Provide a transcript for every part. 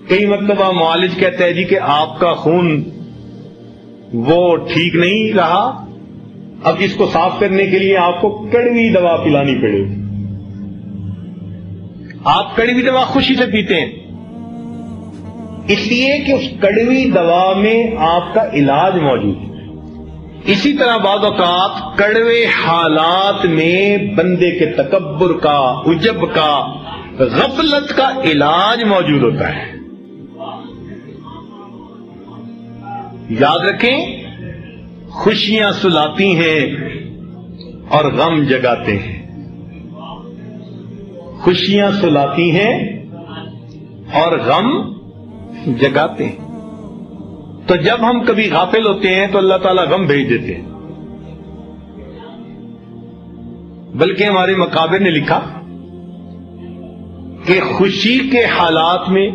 کئی مرتبہ معالج کہتا ہے جی کہ آپ کا خون وہ ٹھیک نہیں رہا، اب اس کو صاف کرنے کے لیے آپ کو کڑوی دوا پلانی پڑے گی۔ آپ کڑوی دوا خوشی سے پیتے ہیں اس لیے کہ اس کڑوی دوا میں آپ کا علاج موجود ہے۔ اسی طرح بعض اوقات کڑوے حالات میں بندے کے تکبر کا، عجب کا، غفلت کا علاج موجود ہوتا ہے۔ یاد رکھیں، خوشیاں سلاتی ہیں اور غم جگاتے ہیں۔ خوشیاں سلاتی ہیں اور غم جگاتے ہیں۔ تو جب ہم کبھی غافل ہوتے ہیں تو اللہ تعالیٰ غم بھیج دیتے ہیں۔ بلکہ ہمارے مقابر نے لکھا کہ خوشی کے حالات میں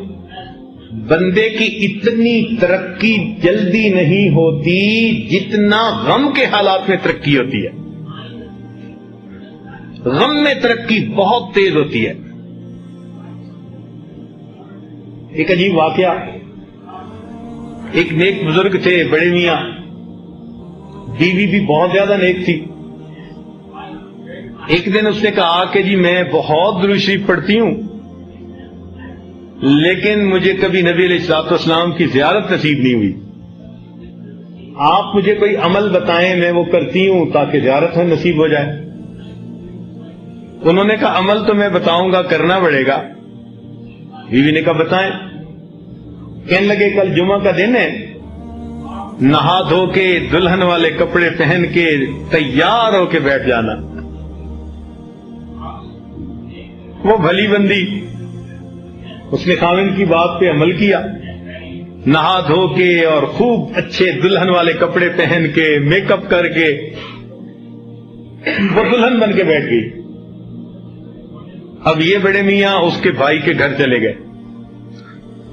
بندے کی اتنی ترقی جلدی نہیں ہوتی جتنا غم کے حالات میں ترقی ہوتی ہے۔ غم میں ترقی بہت تیز ہوتی ہے۔ ایک عجیب واقعہ، ایک نیک بزرگ تھے بڑے میاں، بیوی بھی بہت زیادہ نیک تھی۔ ایک دن اس نے کہا کہ جی میں بہت درود شریف پڑھتی ہوں لیکن مجھے کبھی نبی علیہ الصلوۃ والسلام کی زیارت نصیب نہیں ہوئی، آپ مجھے کوئی عمل بتائیں میں وہ کرتی ہوں تاکہ زیارت نصیب ہو جائے۔ انہوں نے کہا عمل تو میں بتاؤں گا، کرنا پڑے گا۔ بیوی نے کہا بتائیں۔ کہنے لگے کل جمعہ کا دن ہے، نہا دھو کے دلہن والے کپڑے پہن کے تیار ہو کے بیٹھ جانا۔ وہ بھلی بندی، اس نے خاوند کی بات پہ عمل کیا، نہا دھو کے اور خوب اچھے دلہن والے کپڑے پہن کے میک اپ کر کے وہ دلہن بن کے بیٹھ گئی۔ اب یہ بڑے میاں اس کے بھائی کے گھر چلے گئے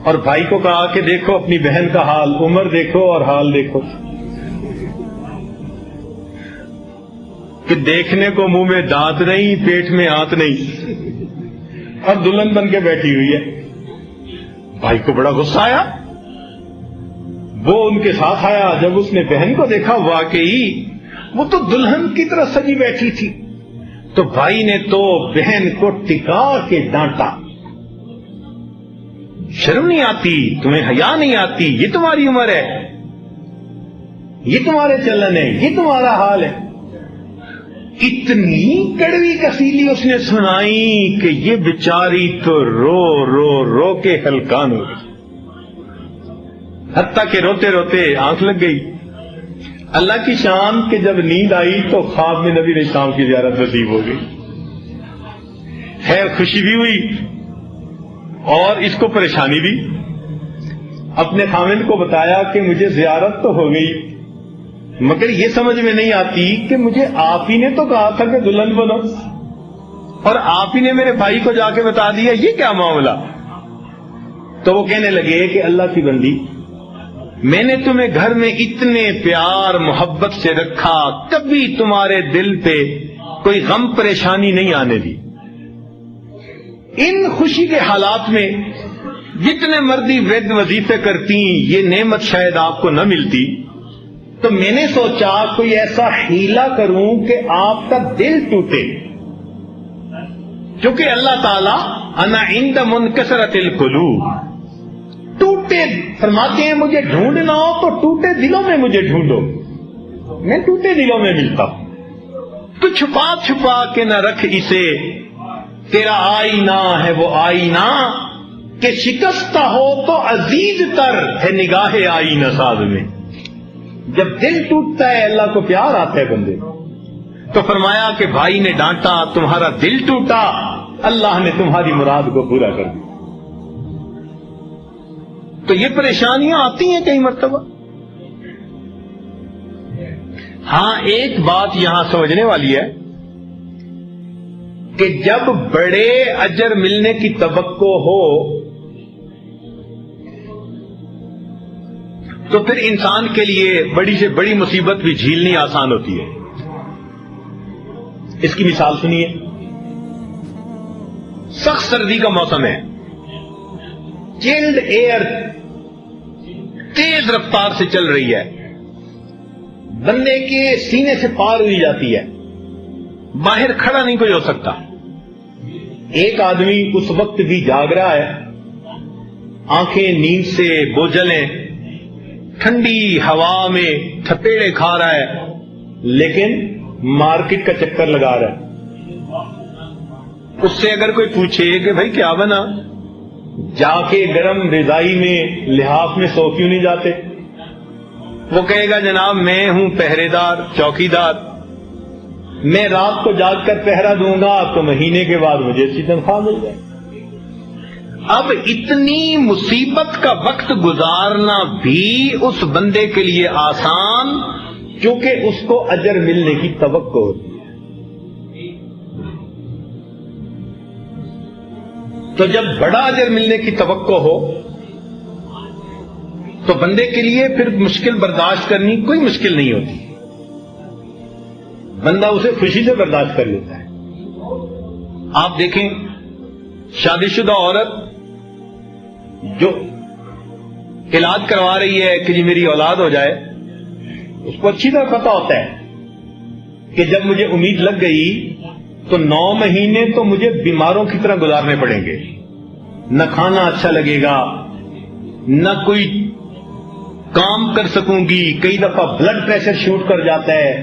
اور بھائی کو کہا کہ دیکھو اپنی بہن کا حال، عمر دیکھو اور حال دیکھو، کہ دیکھنے کو منہ میں دانت نہیں، پیٹ میں ہاتھ نہیں، اور دلہن بن کے بیٹھی ہوئی ہے۔ بھائی کو بڑا غصہ آیا، وہ ان کے ساتھ آیا۔ جب اس نے بہن کو دیکھا واقعی وہ تو دلہن کی طرح سجی بیٹھی تھی، تو بھائی نے تو بہن کو ٹکا کے ڈانٹا، شرم نہیں آتی تمہیں، حیا نہیں آتی، یہ تمہاری عمر ہے، یہ تمہارے چلن ہے، یہ تمہارا حال ہے۔ اتنی کڑوی کسیلی اس نے سنائی کہ یہ بیچاری تو رو رو رو کے ہلکان ہو گئی، حتیٰ کہ روتے روتے آنکھ لگ گئی۔ اللہ کی شان کہ جب نیند آئی تو خواب میں نبی علیہ السلام کی زیارت نصیب ہو گئی۔ خیر خوشی بھی ہوئی اور اس کو پریشانی بھی۔ اپنے خاوند کو بتایا کہ مجھے زیارت تو ہو گئی مگر یہ سمجھ میں نہیں آتی کہ مجھے آپ ہی نے تو کہا تھا کہ دلہن بنو اور آپ ہی نے میرے بھائی کو جا کے بتا دیا، یہ کیا معاملہ؟ تو وہ کہنے لگے کہ اللہ کی بندی، میں نے تمہیں گھر میں اتنے پیار محبت سے رکھا، کبھی تمہارے دل پہ کوئی غم پریشانی نہیں آنے دی۔ ان خوشی کے حالات میں جتنے مردی ورد وظیفے کرتی یہ نعمت شاید آپ کو نہ ملتی، تو میں نے سوچا کوئی ایسا حیلہ کروں کہ آپ کا دل ٹوٹے، کیونکہ اللہ تعالیٰ انا عند منکسرۃ القلوب، ٹوٹے فرماتے ہیں مجھے ڈھونڈنا ہو تو ٹوٹے دلوں میں مجھے ڈھونڈو، میں ٹوٹے دلوں میں ملتا ہوں۔ تو چھپا چھپا کے نہ رکھ اسے، تیرا آئینہ ہے وہ آئینہ کہ شکستہ ہو تو عزیز تر ہے نگاہ آئینہ ساز میں۔ جب دل ٹوٹتا ہے اللہ کو پیار آتا ہے بندے، تو فرمایا کہ بھائی نے ڈانٹا، تمہارا دل ٹوٹا، اللہ نے تمہاری مراد کو پورا کر دیا۔ تو یہ پریشانیاں آتی ہیں کئی مرتبہ۔ ہاں ایک بات یہاں سمجھنے والی ہے کہ جب بڑے اجر ملنے کی توقع ہو تو پھر انسان کے لیے بڑی سے بڑی مصیبت بھی جھیلنی آسان ہوتی ہے۔ اس کی مثال سنیے، سخت سردی کا موسم ہے، چلڈ ایئر تیز رفتار سے چل رہی ہے، بندے کے سینے سے پار ہوئی جاتی ہے، باہر کھڑا نہیں کوئی ہو سکتا. ایک آدمی اس وقت بھی جاگ رہا ہے، آنکھیں نیند سے بوجھل ہیں، ٹھنڈی ہوا میں تھپیڑے کھا رہا ہے، لیکن مارکیٹ کا چکر لگا رہا ہے. اس سے اگر کوئی پوچھے کہ بھائی کیا بنا، جا کے گرم رضائی میں لحاف میں سو کیوں نہیں جاتے، وہ کہے گا جناب میں ہوں پہرے دار، چوکی دار، میں رات کو جاگ کر پہرا دوں گا تو مہینے کے بعد مجھے اسی تنخواہ مل جائے. اب اتنی مصیبت کا وقت گزارنا بھی اس بندے کے لیے آسان، کیونکہ اس کو اجر ملنے کی توقع ہوتی ہے. تو جب بڑا اجر ملنے کی توقع ہو تو بندے کے لیے پھر مشکل برداشت کرنی کوئی مشکل نہیں ہوتی، بندہ اسے خوشی سے برداشت کر لیتا ہے. آپ دیکھیں شادی شدہ عورت جو علاج کروا رہی ہے کہ جی میری اولاد ہو جائے، اس کو اچھی طرح پتا ہوتا ہے کہ جب مجھے امید لگ گئی تو 9 مہینے تو مجھے بیماروں کی طرح گزارنے پڑیں گے، نہ کھانا اچھا لگے گا، نہ کوئی کام کر سکوں گی، کئی دفعہ بلڈ پریشر شوٹ کر جاتا ہے.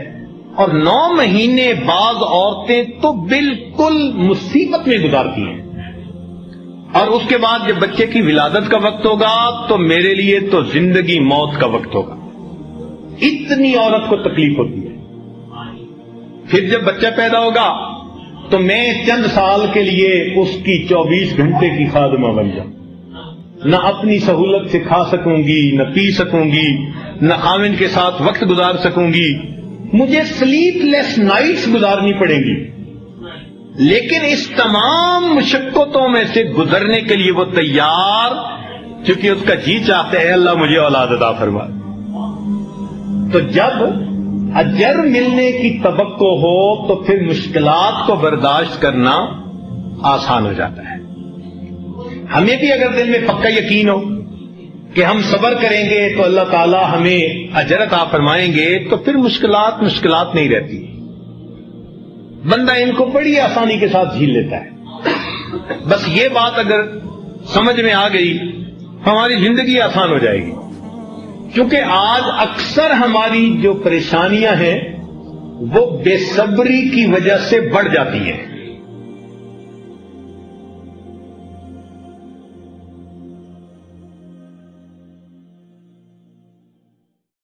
اور 9 مہینے بعض عورتیں تو بالکل مصیبت میں گزارتی ہیں، اور اس کے بعد جب بچے کی ولادت کا وقت ہوگا تو میرے لیے تو زندگی موت کا وقت ہوگا. اتنی عورت کو تکلیف ہوتی ہے. پھر جب بچہ پیدا ہوگا تو میں چند سال کے لیے اس کی 24 گھنٹے کی خادمہ بن جاؤں، نہ اپنی سہولت سے کھا سکوں گی، نہ پی سکوں گی، نہ خاوند کے ساتھ وقت گزار سکوں گی، مجھے سلیپ لیس نائٹس گزارنی پڑیں گی. لیکن اس تمام مشقتوں میں سے گزرنے کے لیے وہ تیار، چونکہ اس کا جی چاہتا ہے اللہ مجھے اولاد عطا فرما. تو جب اجر ملنے کی توقع ہو تو پھر مشکلات کو برداشت کرنا آسان ہو جاتا ہے. ہمیں بھی اگر دل میں پکا یقین ہو کہ ہم صبر کریں گے تو اللہ تعالی ہمیں اجر عطا فرمائیں گے تو پھر مشکلات نہیں رہتی. بندہ ان کو بڑی آسانی کے ساتھ جھیل لیتا ہے. بس یہ بات اگر سمجھ میں آ گئی ہماری زندگی آسان ہو جائے گی. کیونکہ آج اکثر ہماری جو پریشانیاں ہیں وہ بے صبری کی وجہ سے بڑھ جاتی ہیں.